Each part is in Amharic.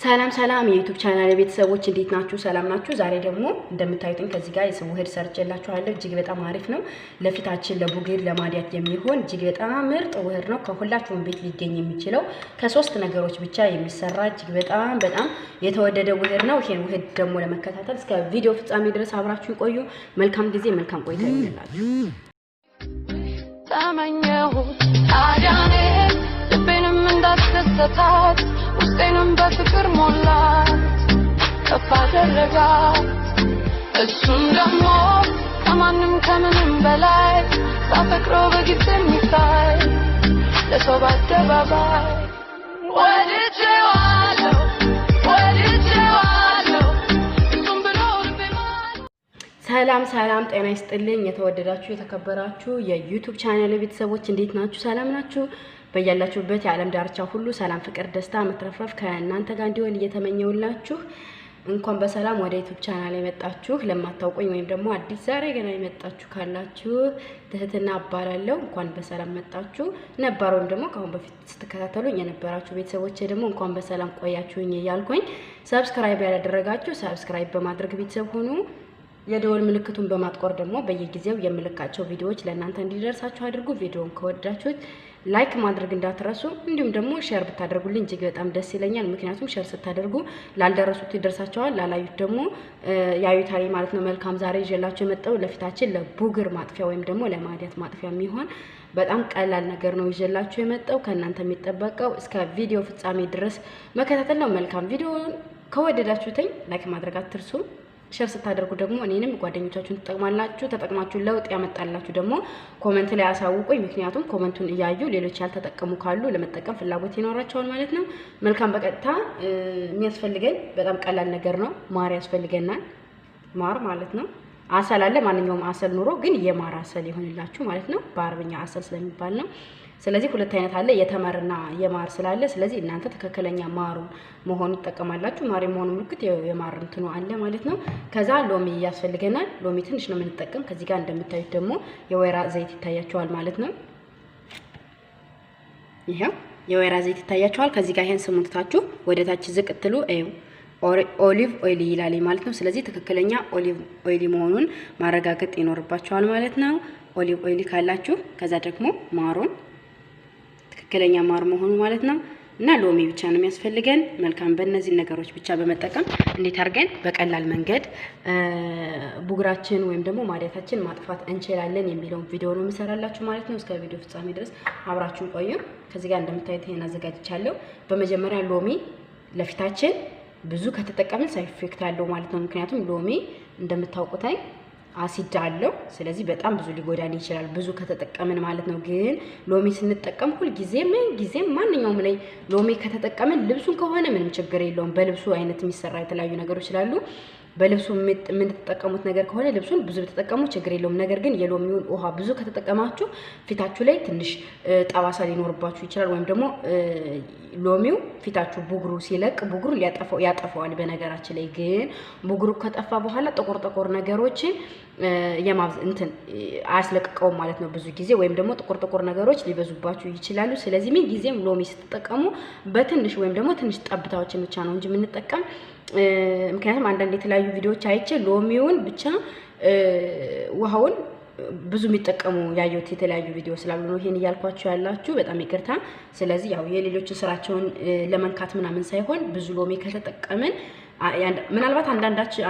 ሰላም ሰላም የዩቲዩብ ቻናል ቤተሰቦች እንዴት ናችሁ? ሰላም ናችሁ? ዛሬ ደግሞ እንደምታዩት ከዚህ ጋር የስብ ውህድ ሰርቼላችኋለሁ። እጅግ በጣም አሪፍ ነው። ለፊታችን ለቡግር ለማዲያት የሚሆን እጅግ በጣም ምርጥ ውህድ ነው። ከሁላችሁም ቤት ሊገኝ የሚችለው ከሶስት ነገሮች ብቻ የሚሰራ እጅግ በጣም የተወደደ ውህድ ነው። ይሄን ውህድ ደግሞ ለመከታተል እስከ ቪዲዮ ፍጻሜ ድረስ አብራችሁ ቆዩ። መልካም ጊዜ፣ መልካም ቆይታ ይሁንላችሁ። ተመኘሁት ታዲያኔ ልቤንም እንዳስደሰታት ውስጤንም በፍቅር ሞላት ከፍ አደረጋት። እሱም ደግሞ ከማንም ከምንም በላይ ሳፈቅረው በግልጽ የሚታይ ለሰው በአደባባይ ወድጄዋለሁ እሱም ብሎ ልቤ ሰላም ጤና ይስጥልኝ። የተወደዳችሁ የተከበራችሁ የዩቲዩብ ቻናል ቤተሰቦች እንዴት ናችሁ? ሰላም ናችሁ? በያላችሁበት የዓለም ዳርቻ ሁሉ ሰላም፣ ፍቅር፣ ደስታ መትረፍረፍ ከእናንተ ጋር እንዲሆን እየተመኘውላችሁ እንኳን በሰላም ወደ ዩቲዩብ ቻናል የመጣችሁ ለማታውቁኝ ወይም ደግሞ አዲስ ዛሬ ገና የመጣችሁ ካላችሁ ትህትና እባላለሁ። እንኳን በሰላም መጣችሁ። ነባር ወይም ደግሞ ከአሁን በፊት ስትከታተሉኝ የነበራችሁ ቤተሰቦቼ ደግሞ እንኳን በሰላም ቆያችሁኝ እያልኩኝ ሰብስክራይብ ያላደረጋችሁ ሰብስክራይብ በማድረግ ቤተሰብ ሁኑ። የደወል ምልክቱን በማጥቆር ደግሞ በየጊዜው የምልካቸው ቪዲዮዎች ለእናንተ እንዲደርሳችሁ አድርጉ። ቪዲዮውን ከወደዳችሁት ላይክ ማድረግ እንዳትረሱ፣ እንዲሁም ደግሞ ሼር ብታደርጉልኝ እጅግ በጣም ደስ ይለኛል። ምክንያቱም ሼር ስታደርጉ ላልደረሱት ይደርሳቸዋል፣ ላላዩት ደግሞ ያዩታል ማለት ነው። መልካም ዛሬ ይዤላችሁ የመጣው ለፊታችን ለቡግር ማጥፊያ ወይም ደግሞ ለማዲያት ማጥፊያ የሚሆን በጣም ቀላል ነገር ነው ይዤላችሁ የመጣው። ከእናንተ የሚጠበቀው እስከ ቪዲዮ ፍጻሜ ድረስ መከታተል ነው። መልካም ቪዲዮውን ከወደዳችሁትኝ ላይክ ማድረግ አትርሱ። ሼር ስታደርጉ ደግሞ እኔንም ጓደኞቻችሁን ተጠቅማላችሁ ተጠቅማችሁ ለውጥ ያመጣላችሁ ደግሞ ኮሜንት ላይ አሳውቁኝ። ምክንያቱም ኮሜንቱን እያዩ ሌሎች ያልተጠቀሙ ካሉ ለመጠቀም ፍላጎት ይኖራቸዋል ማለት ነው። መልካም በቀጥታ የሚያስፈልገን በጣም ቀላል ነገር ነው። ማር ያስፈልገናል። ማር ማለት ነው። አሰል አለ። ማንኛውም አሰል ኑሮ ግን የማር አሰል ይሆንላችሁ ማለት ነው። በአረብኛ አሰል ስለሚባል ነው። ስለዚህ ሁለት አይነት አለ፣ የተመርና የማር ስላለ ስለዚህ እናንተ ትክክለኛ ማሩ መሆኑ ተጠቀማላችሁ። ማር የመሆኑ ምልክት የማር እንትኑ አለ ማለት ነው። ከዛ ሎሚ ያስፈልገናል። ሎሚ ትንሽ ነው የምንጠቀም። ከዚህ ጋር እንደምታዩት ደግሞ የወይራ ዘይት ይታያችኋል ማለት ነው። ይሄው የወይራ ዘይት ይታያችኋል። ከዚህ ጋር ይሄን ስሙንታችሁ ወደ ታች ዝቅትሉ ኦሊቭ ኦይል ይላል ማለት ነው። ስለዚህ ትክክለኛ ኦሊቭ ኦይል መሆኑን ማረጋገጥ ይኖርባችኋል ማለት ነው። ኦሊቭ ኦይል ካላችሁ ከዛ ደግሞ ማሩን ትክክለኛ ማር መሆኑ ማለት ነው። እና ሎሚ ብቻ ነው የሚያስፈልገን። መልካም በእነዚህ ነገሮች ብቻ በመጠቀም እንዴት አድርገን በቀላል መንገድ ቡግራችን ወይም ደግሞ ማዲያታችን ማጥፋት እንችላለን የሚለውን ቪዲዮ ነው የምሰራላችሁ ማለት ነው። እስከ ቪዲዮ ፍጻሜ ድረስ አብራችሁን ቆዩ። ከዚህ ጋር እንደምታዩት ይሄን አዘጋጅቻለሁ። በመጀመሪያ ሎሚ ለፊታችን ብዙ ከተጠቀምን ሳይድ ኢፌክት አለው ማለት ነው። ምክንያቱም ሎሚ እንደምታውቁታይ አሲድ አለው። ስለዚህ በጣም ብዙ ሊጎዳን ይችላል ብዙ ከተጠቀምን ማለት ነው። ግን ሎሚ ስንጠቀም ሁሉ ጊዜ ማንኛውም ላይ ሎሚ ከተጠቀምን ልብሱን ከሆነ ምንም ችግር የለውም። በልብሱ አይነት የሚሰራ የተለያዩ ነገሮች ስላሉ በልብሱ የምንተጠቀሙት ነገር ከሆነ ልብሱን ብዙ ተጠቀሙ ችግር የለውም። ነገር ግን የሎሚውን ውሃ ብዙ ከተጠቀማችሁ ፊታችሁ ላይ ትንሽ ጠባሳ ሊኖርባችሁ ይችላል። ወይም ደግሞ ሎሚው ፊታችሁ ቡግሩ ሲለቅ ቡግሩ ያጠፋዋል። በነገራችን ላይ ግን ቡግሩ ከጠፋ በኋላ ጥቁር ነገሮችን አያስለቅቀውም ማለት ነው ብዙ ጊዜ። ወይም ደግሞ ጥቁር ነገሮች ሊበዙባችሁ ይችላሉ። ስለዚህ ምን ጊዜም ሎሚ ስትጠቀሙ በትንሽ ወይም ደግሞ ትንሽ ጠብታዎችን ብቻ ነው እንጂ የምንጠቀም። ምክንያቱም አንዳንድ የተለያዩ ቪዲዮዎች አይቼ ሎሚውን ብቻ ውሃውን ብዙ የሚጠቀሙ ያዩት የተለያዩ ቪዲዮ ስላሉ ነው ይሄን እያልኳችሁ ያላችሁ። በጣም ይቅርታ። ስለዚህ ያው የሌሎችን ስራቸውን ለመንካት ምናምን ሳይሆን ብዙ ሎሚ ከተጠቀምን ምናልባት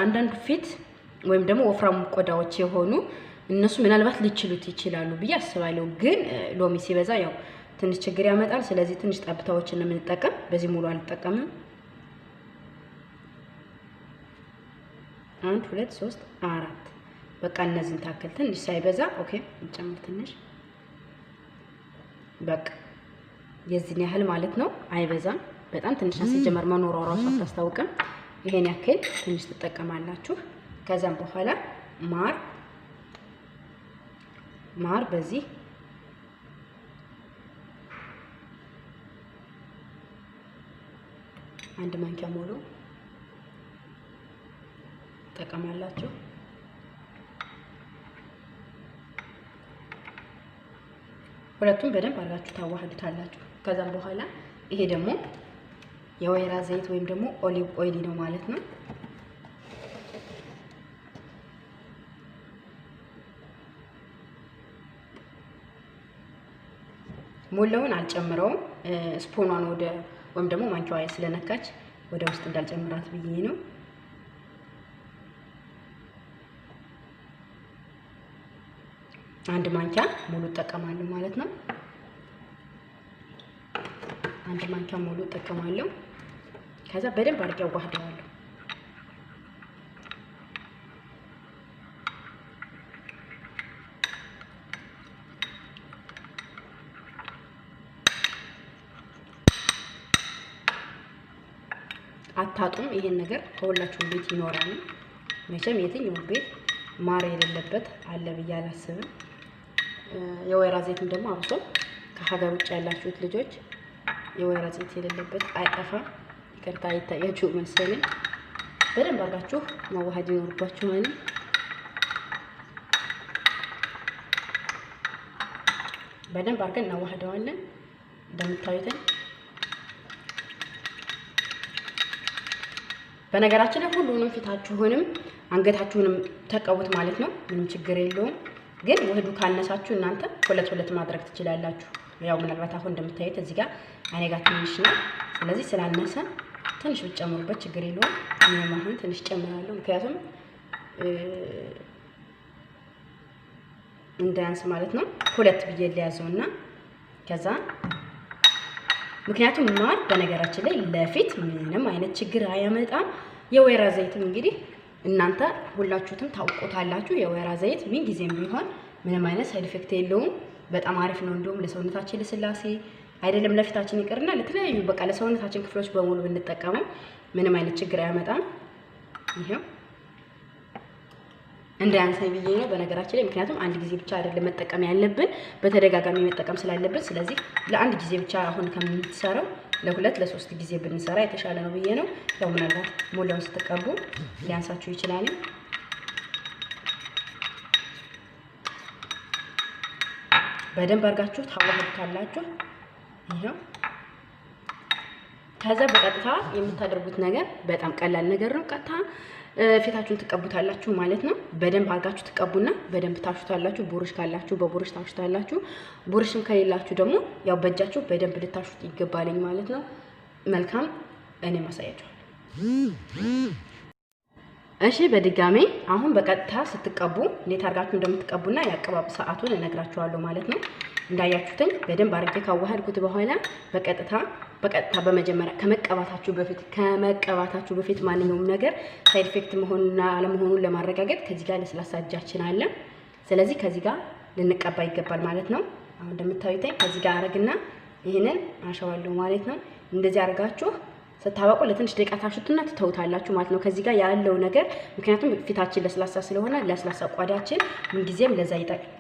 አንዳንድ ፊት ወይም ደግሞ ወፍራም ቆዳዎች የሆኑ እነሱ ምናልባት ሊችሉት ይችላሉ ብዬ አስባለሁ። ግን ሎሚ ሲበዛ ያው ትንሽ ችግር ያመጣል። ስለዚህ ትንሽ ጠብታዎችን እንጠቀም። በዚህ ሙሉ አልጠቀምም። 1 2 3 4 በቃ እነዚህን ታከል ትንሽ ሳይበዛ ኦኬ እንጨምር ትንሽ በቃ የዚህን ያህል ማለት ነው። አይበዛም። በጣም ትንሽ ሲጀመር መኖር ራሱ አታስታውቅም። ይሄን ያክል ትንሽ ተጠቀማላችሁ። ከዛም በኋላ ማር በዚህ አንድ ማንኪያ ሙሉ ተጠቀማላችሁ። ሁለቱም በደንብ አድርጋችሁ ታዋህዱታላችሁ። ከዛም በኋላ ይሄ ደግሞ የወይራ ዘይት ወይም ደግሞ ኦሊቭ ኦይል ነው ማለት ነው። ሙሉውን አልጨምረውም። ስፖኗን ወደ ወይም ደግሞ ማንኪያዋ ስለነካች ወደ ውስጥ እንዳልጨምራት ብዬ ነው። አንድ ማንኪያ ሙሉ እጠቀማለሁ ማለት ነው። አንድ ማንኪያ ሙሉ እጠቀማለሁ። ከዛ በደንብ አድርጌ አዋህደዋለሁ። አታጡም። ይሄን ነገር ከሁላችሁም ቤት ይኖራል። መቼም የትኛውም ቤት ማር የሌለበት አለ ብዬ አላስብም። የወይራ ዘይትም ደግሞ አብሶ ከሀገር ውጭ ያላችሁት ልጆች የወይራ ዘይት የሌለበት አይጠፋም። ይቅርታ አይታያችሁ መሰለኝ። በደንብ አድርጋችሁ ማዋሃድ ይኖርባችኋል። በደንብ አድርገን እናዋህደዋለን። እንደምታዩት በነገራችን ላይ ሁሉንም ፊታችሁንም አንገታችሁንም ተቀቡት ማለት ነው። ምንም ችግር የለውም። ግን ውህዱ ካነሳችሁ እናንተ ሁለት ማድረግ ትችላላችሁ። ያው ምናልባት አሁን እንደምታዩት እዚህ ጋር እኔ ጋር ትንሽ ነው። ስለዚህ ስላነሰ ትንሽ ብትጨምሩበት ችግር የለውም። እኔም አሁን ትንሽ ጨምራለሁ፣ ምክንያቱም እንዳያንስ ማለት ነው። ሁለት ብዬ ሊያዘውና ከዛ ምክንያቱም ማር በነገራችን ላይ ለፊት ምንም አይነት ችግር አያመጣም። የወይራ ዘይትም እንግዲህ እናንተ ሁላችሁም ታውቁታላችሁ። የወይራ ዘይት ምን ጊዜም ቢሆን ምንም አይነት ሳይድ ኢፌክት የለውም። በጣም አሪፍ ነው። እንደውም ለሰውነታችን ለስላሴ አይደለም ለፊታችን ይቅርና ለተለያዩ በቃ ለሰውነታችን ክፍሎች በሙሉ ብንጠቀመው ምንም አይነት ችግር አያመጣም። ይሄው እንዳያንሳይ ብዬ ነው በነገራችን ላይ። ምክንያቱም አንድ ጊዜ ብቻ አይደለም መጠቀም ያለብን፣ በተደጋጋሚ መጠቀም ስላለብን። ስለዚህ ለአንድ ጊዜ ብቻ አሁን ከምንሰራው ለሁለት ለሶስት ጊዜ ብንሰራ የተሻለ ነው ብዬ ነው። ያው ምናልባት ሙላውን ስትቀቡ ሊያንሳችሁ ይችላል። በደንብ አድርጋችሁ ታዋህዱታላችሁ። ይሄው ከዛ በቀጥታ የምታደርጉት ነገር በጣም ቀላል ነገር ነው። ቀጥታ ፊታችሁን ትቀቡታላችሁ ማለት ነው። በደንብ አድርጋችሁ ትቀቡና በደንብ ታሹታላችሁ። ቡሩሽ ካላችሁ በቡሩሽ ታሹታላችሁ። ቡሩሽም ከሌላችሁ ደግሞ ያው በእጃችሁ በደንብ ልታሹት ይገባልኝ ማለት ነው። መልካም እኔ ማሳያችኋለሁ። እሺ በድጋሜ አሁን በቀጥታ ስትቀቡ እንዴት አድርጋችሁ እንደምትቀቡና ያቀባቡ ሰዓቱን እነግራችኋለሁ ማለት ነው። እንዳያችሁትን በደንብ አድርጌ ካዋሃድኩት በኋላ በቀጥታ በመጀመሪያ ከመቀባታችሁ በፊት ማንኛውም ነገር ሳይድ ኢፌክት መሆኑና አለመሆኑን ለማረጋገጥ ከዚህ ጋር ለስላሳ እጃችን አለ። ስለዚህ ከዚህ ጋር ልንቀባ ይገባል ማለት ነው። አሁን እንደምታዩት ከዚህ ጋር አረግና ይሄንን አሻዋለሁ ማለት ነው። እንደዚህ አድርጋችሁ ስታበቁ ለትንሽ ደቂቃ ታሹትና ትተውታላችሁ ማለት ነው። ከዚህ ጋር ያለው ነገር ምክንያቱም ፊታችን ለስላሳ ስለሆነ ለስላሳ ቆዳችን ምን ጊዜም ለዛ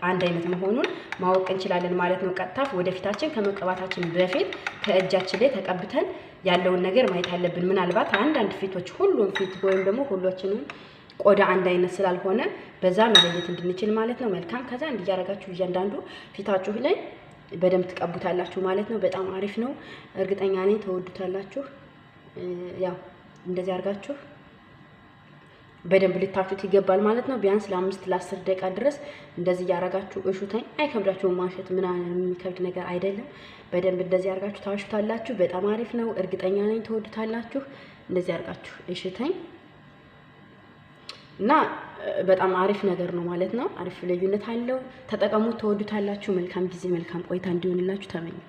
አንድ አይነት መሆኑን ማወቅ እንችላለን ማለት ነው። ቀጥታ ወደ ፊታችን ከመቀባታችን በፊት ከእጃችን ላይ ተቀብተን ያለውን ነገር ማየት አለብን። ምናልባት አንዳንድ ፊቶች ሁሉም ፊት ወይም ደግሞ ሁላችንም ቆዳ አንድ አይነት ስላልሆነ በዛ መለየት እንድንችል ማለት ነው። መልካም ከዛ እንዲያረጋችሁ እያንዳንዱ ፊታችሁ ላይ በደንብ ትቀቡታላችሁ ማለት ነው። በጣም አሪፍ ነው። እርግጠኛ ነኝ ተወዱታላችሁ። ያው እንደዚህ አድርጋችሁ በደንብ ልታሹት ይገባል ማለት ነው። ቢያንስ ለ5 ለ10 ደቂቃ ድረስ እንደዚህ ያረጋችሁ እሹተኝ። አይከብዳችሁም። ማሸት ምናምን የሚከብድ ነገር አይደለም። በደንብ እንደዚህ አድርጋችሁ ታሹታላችሁ። በጣም አሪፍ ነው። እርግጠኛ ነኝ ተወዱታላችሁ። እንደዚህ አድርጋችሁ እሹተኝ እና በጣም አሪፍ ነገር ነው ማለት ነው። አሪፍ ልዩነት አለው። ተጠቀሙት፣ ተወዱታላችሁ። መልካም ጊዜ መልካም ቆይታ እንዲሆንላችሁ ተመኘሁ።